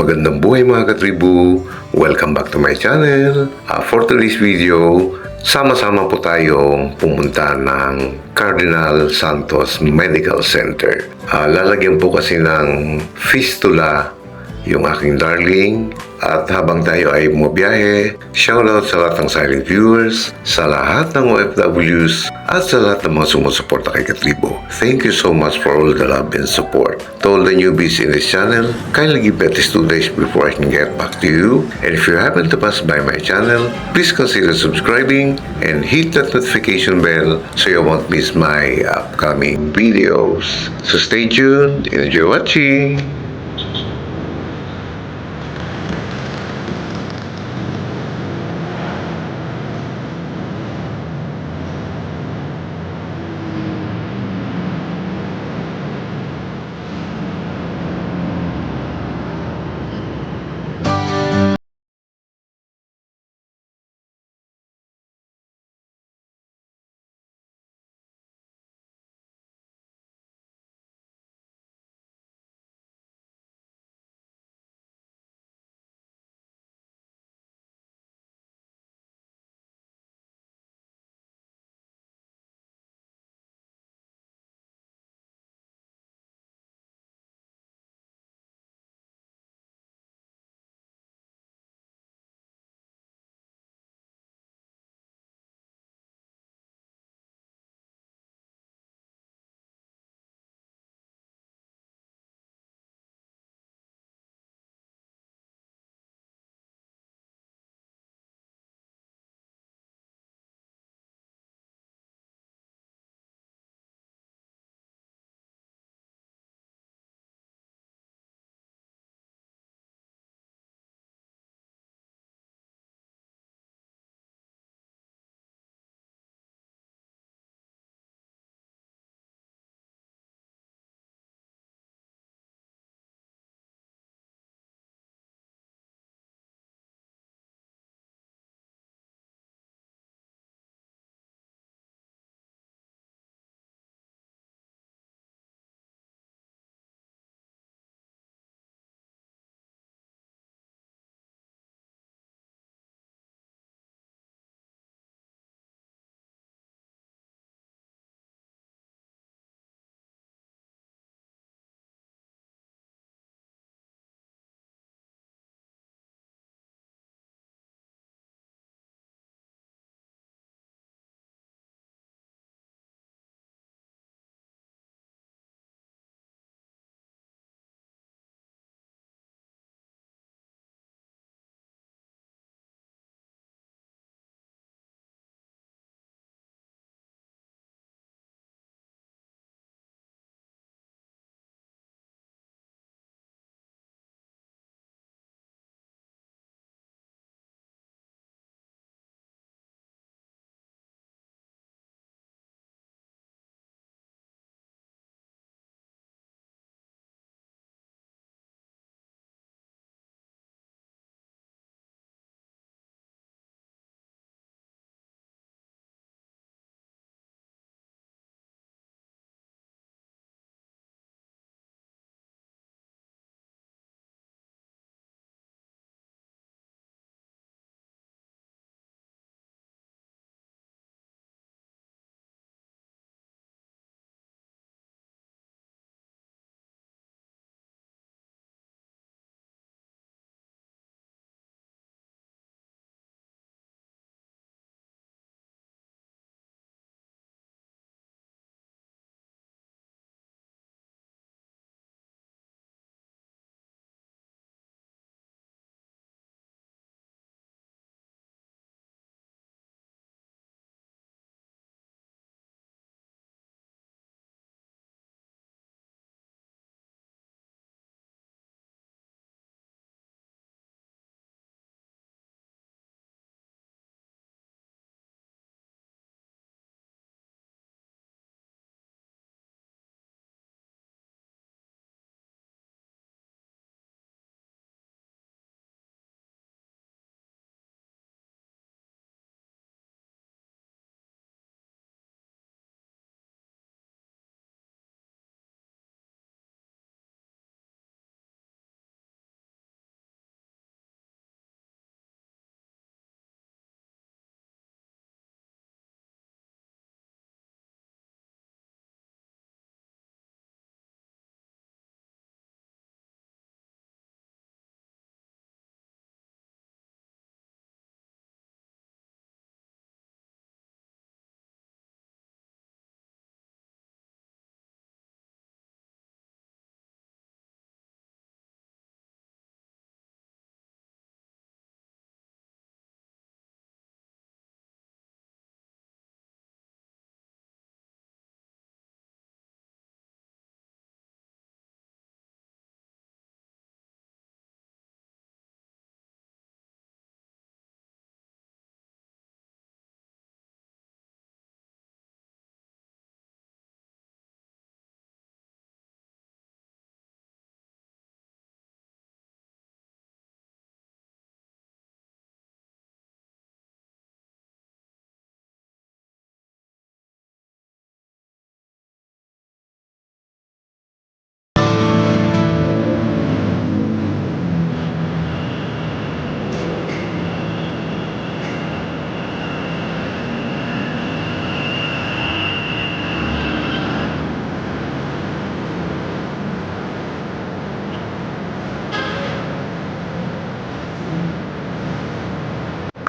Magandang buhay mga ka-tribo! Welcome back to my channel. For today's video, sama-sama po tayong pumunta ng Cardinal Santos Medical Center. Lalagyan po kasi ng fistula yung aking darling. At habang tayo ay bumabiyahe, shoutout sa lahat ng silent viewers, sa lahat ng OFWs, at sa lahat ng mga sumusuporta kay Ka-tribo. Thank you so much for all the love and support. To all the newbies in this channel, kindly give at least 2 days before I can get back to you. And if you happen to pass by my channel, please consider subscribing and hit that notification bell so you won't miss my upcoming videos. So stay tuned and enjoy watching!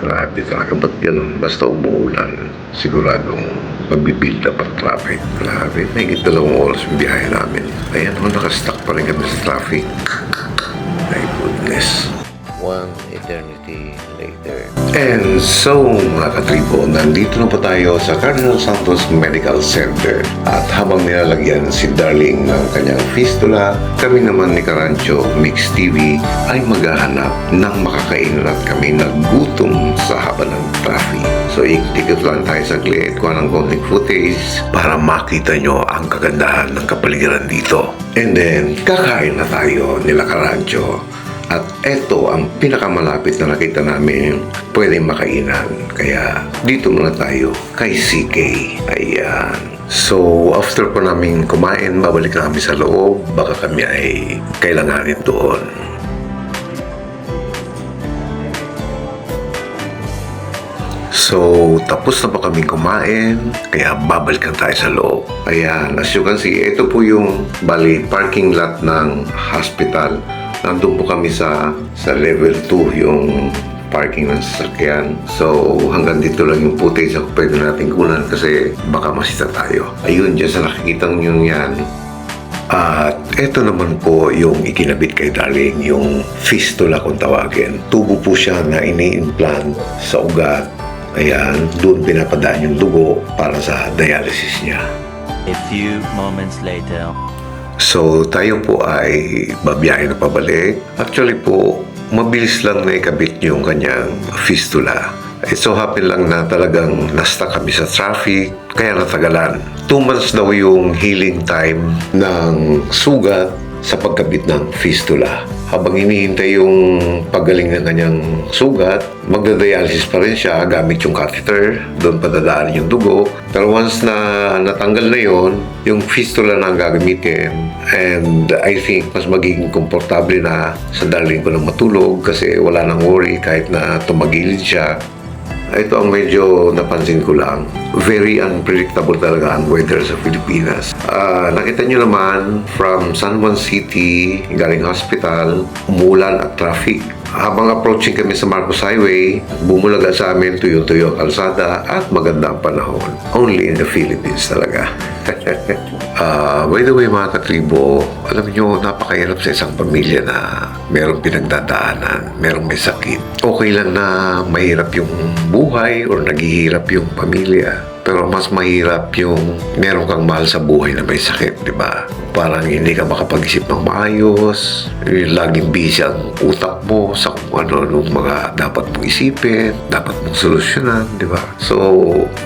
Grabe talaga, ba't ganun? Basta umuulan, siguradong mabibuild up ang traffic. Grabe, may 2 oras yung biyahe namin. Ayan, nakastuck pa rin kami sa traffic. My goodness. One eternity later. And so, mga ka-tribo, nandito na po tayo sa Cardinal Santos Medical Center. At habang nilalagyan si Darling ng kanyang fistula, kami naman ni Karancho Mix TV ay maghahanap ng makakainan at kami nagutom sa haba ng traffic. So, ikot lang tayo saglit, kuha ng konting footage para makita nyo ang kagandahan ng kapaligiran dito. And then, kakain na tayo nila Karancho. At eto ang pinakamalapit na nakita namin pwedeng makainan. Kaya dito muna tayo kay CK. Ayan. So, after po namin kumain, babalik na kami sa loob. Baka kami ay kailanganin doon. So, tapos na pa kami kumain, kaya babalikan tayo sa loob. Ayan, as you can see, ito po yung parking lot ng hospital. Nandun po kami sa level 2, yung parking ng sasakyan. So, hanggang dito lang yung footage na pwede natin kunan kasi baka masita tayo. Ayun, dyan sa nakikitang nyo yan. At eto naman po yung ikinabit kay Darling, yung fistula kung tawagin. Tubo po siya na ini-implant sa ugat. Ayan, doon pinapadaan yung dugo para sa dialysis niya. A few moments later. So, tayo po ay babiyahe na pabalik. Actually po, mabilis lang na ikabit yung kanyang fistula. It so happen lang na talagang na-stuck kami sa traffic, kaya natagalan. 2 months daw yung healing time ng sugat sa pagkabit ng fistula. Habang hinihintay yung paggaling ng kanyang sugat, magda-dialysis pa rin siya gamit yung catheter, doon padadaan yung dugo. Pero once na natanggal na yon, yung fistula na ang gagamitin. And I think mas magiging komportable na sa Darling ko na matulog kasi wala nang worry kahit na tumagilid siya. Ito ang medyo napansin ko lang. Very unpredictable talaga ang weather sa Pilipinas. Nakita nyo naman, from San Juan City, galing hospital, umulan at traffic. Habang approaching kami sa Marcos Highway, bumulaga sa amin tuyo-tuyo ang kalsada at maganda ang panahon. Only in the Philippines talaga. By the way mga ka-tribo, alam nyo, napakahirap sa isang pamilya na merong pinagdadaanan, merong may sakit. Okay lang na mahirap yung buhay or naghihirap yung pamilya. Pero mas mahirap yung meron kang mahal sa buhay na may sakit, di ba? Parang hindi ka makapag-isip ng maayos, laging busy ang utak mo sa kung ano-anong mga dapat mong isipin, dapat mong solusyonan, di ba? So,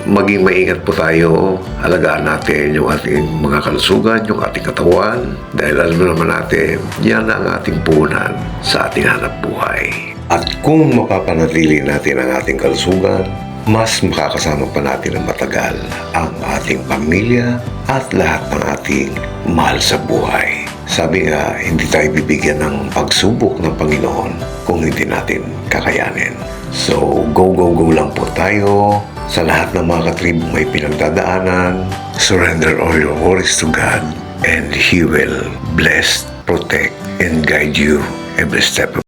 maging maingat po tayo, alagaan natin yung ating mga kalusugan, yung ating katawan, dahil alam naman natin, yan ang ating puhunan sa ating hanap buhay. At kung mapapanatili natin ang ating kalusugan, mas makakasama pa natin ng matagal ang ating pamilya at lahat ng ating mahal sa buhay. Sabi nga, hindi tayo bibigyan ng pagsubok ng Panginoon kung hindi natin kakayanin. So, go lang po tayo sa lahat ng mga katribong may pinagdadaanan. Surrender all your worries to God and He will bless, protect, and guide you every step of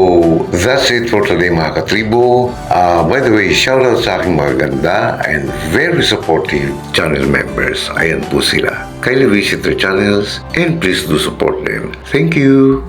So, that's it for today mga katribo. By the way, shoutout sa aking mga ganda and very supportive channel members. Ayan po sila. Kindly visit their channels and please do support them. Thank you!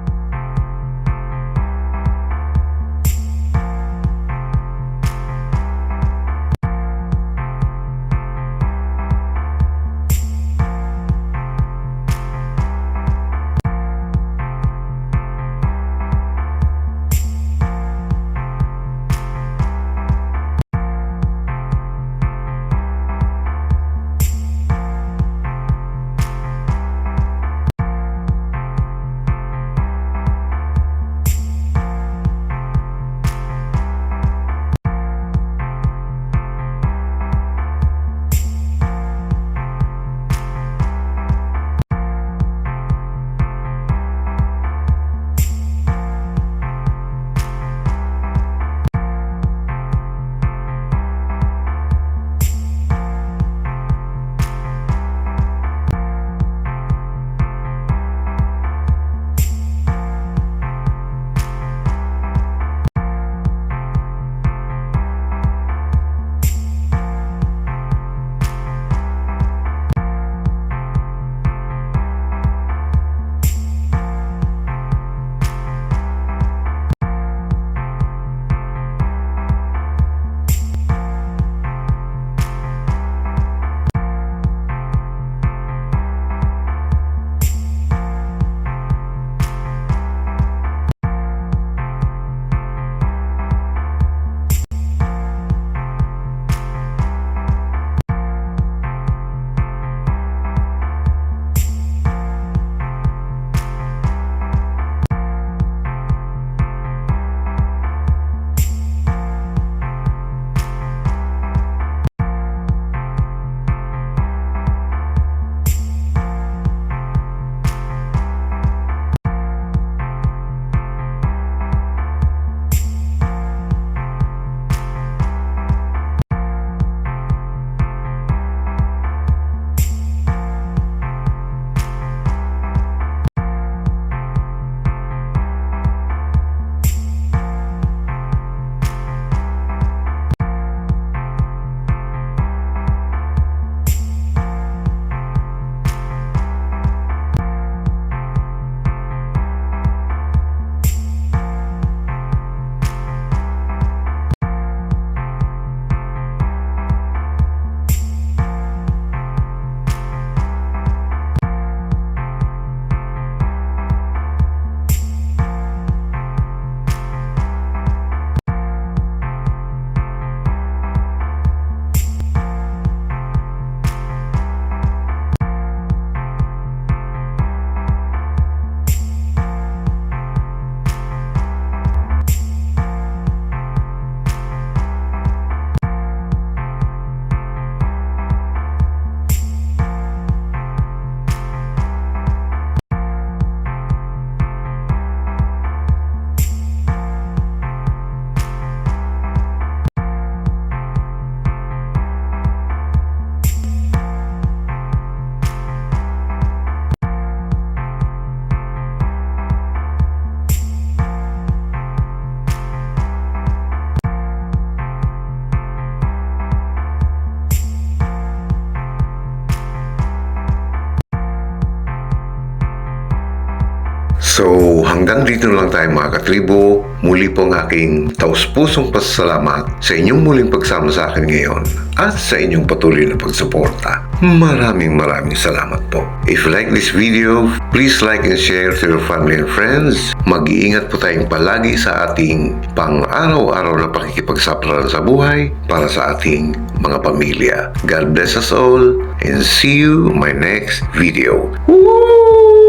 So hanggang dito na lang tayo mga katribo. Muli po ang aking taus-pusong pasasalamat sa inyong muling pagsama sa akin ngayon at sa inyong patuloy na pagsuporta. Maraming salamat po. If you like this video, please like and share to your family and friends. Mag-iingat po tayong palagi sa ating pang-araw-araw na pakikipagsapalaran sa buhay para sa ating mga pamilya. God bless us all and see you in my next video. Woo!